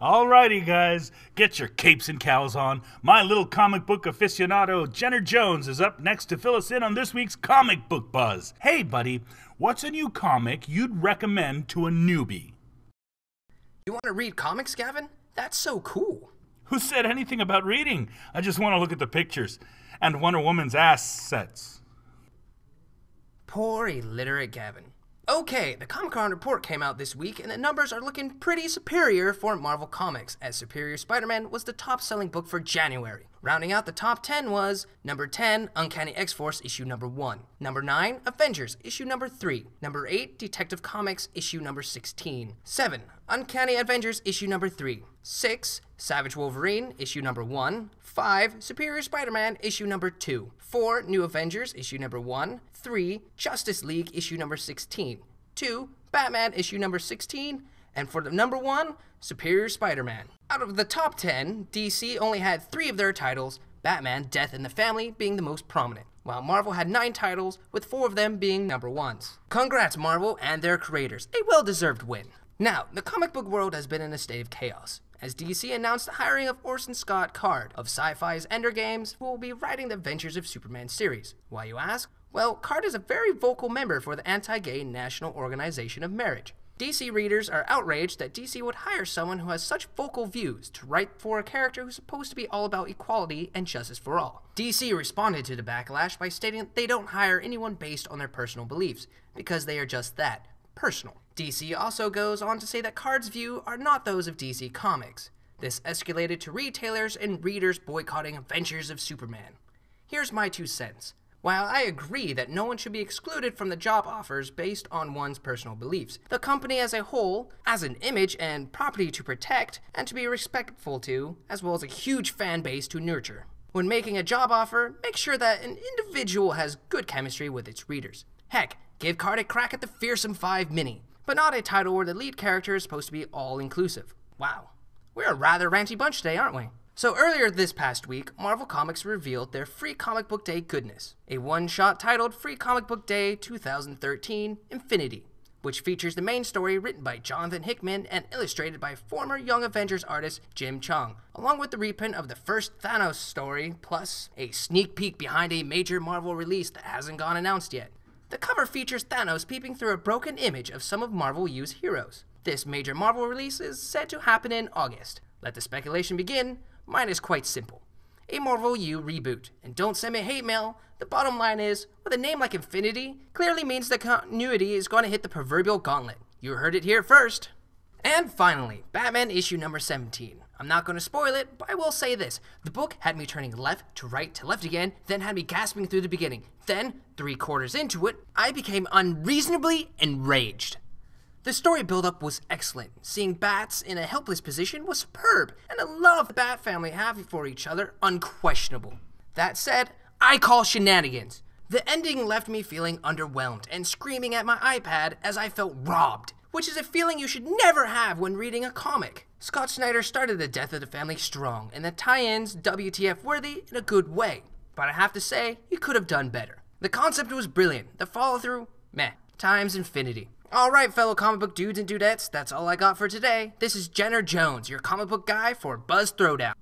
Alrighty, guys, get your capes and cows on. My little comic book aficionado, Jenner Jones, is up next to fill us in on this week's comic book buzz. Hey, buddy, what's a new comic you'd recommend to a newbie? You want to read comics, Gavin? That's so cool. Who said anything about reading? I just want to look at the pictures and Wonder Woman's assets. Poor illiterate Gavin. Okay, the Comic-Con report came out this week, and the numbers are looking pretty superior for Marvel Comics, as Superior Spider-Man was the top-selling book for January. Rounding out the top 10 was number 10, Uncanny X-Force issue number 1, number 9, Avengers issue number 3, number 8, Detective Comics issue number 16, 7, Uncanny Avengers issue number 3, 6, Savage Wolverine issue number 1, 5, Superior Spider-Man issue number 2, 4, New Avengers issue number 1, 3, Justice League issue number 16, 2, Batman issue number 16, and for the number 1, Superior Spider-Man. Out of the top 10, DC only had 3 of their titles, Batman, Death in the Family being the most prominent, while Marvel had 9 titles, with 4 of them being number 1s. Congrats Marvel and their creators, a well-deserved win. Now, the comic book world has been in a state of chaos, as DC announced the hiring of Orson Scott Card of Sci-Fi's Ender Games, who will be writing the Adventures of Superman series. Why, you ask? Well, Card is a very vocal member for the anti-gay National Organization of Marriage. DC readers are outraged that DC would hire someone who has such vocal views to write for a character who's supposed to be all about equality and justice for all. DC responded to the backlash by stating that they don't hire anyone based on their personal beliefs, because they are just that, personal. DC also goes on to say that Card's views are not those of DC Comics. This escalated to retailers and readers boycotting Adventures of Superman. Here's my 2 cents. While I agree that no one should be excluded from the job offers based on one's personal beliefs, the company as a whole has an image and property to protect and to be respectful to, as well as a huge fan base to nurture. When making a job offer, make sure that an individual has good chemistry with its readers. Heck, give Card a crack at the Fearsome 5 Mini, but not a title where the lead character is supposed to be all-inclusive. Wow, we're a rather ranty bunch today, aren't we? So earlier this past week, Marvel Comics revealed their Free Comic Book Day goodness, a one-shot titled Free Comic Book Day 2013 Infinity, which features the main story written by Jonathan Hickman and illustrated by former Young Avengers artist Jim Cheung, along with the reprint of the first Thanos story, plus a sneak peek behind a major Marvel release that hasn't gone announced yet. The cover features Thanos peeping through a broken image of some of Marvel U's heroes. This major Marvel release is said to happen in August. Let the speculation begin. Mine is quite simple. A Marvel U reboot. And don't send me hate mail. The bottom line is, with a name like Infinity, clearly means the continuity is going to hit the proverbial gauntlet. You heard it here first. And finally, Batman issue number 17. I'm not going to spoil it, but I will say this. The book had me turning left to right to left again, then had me gasping through the beginning. Then, 3/4 into it, I became unreasonably enraged. The story build-up was excellent. Seeing Bats in a helpless position was superb, and the love the Bat family have for each other unquestionable. That said, I call shenanigans. The ending left me feeling underwhelmed and screaming at my iPad as I felt robbed, which is a feeling you should never have when reading a comic. Scott Snyder started the death of the family strong, and the tie-ins WTF worthy in a good way. But I have to say, you could have done better. The concept was brilliant. The follow-through, meh. Times infinity. Alright, fellow comic book dudes and dudettes, that's all I got for today. This is Jenner Jones, your comic book guy for Buzz Throwdown.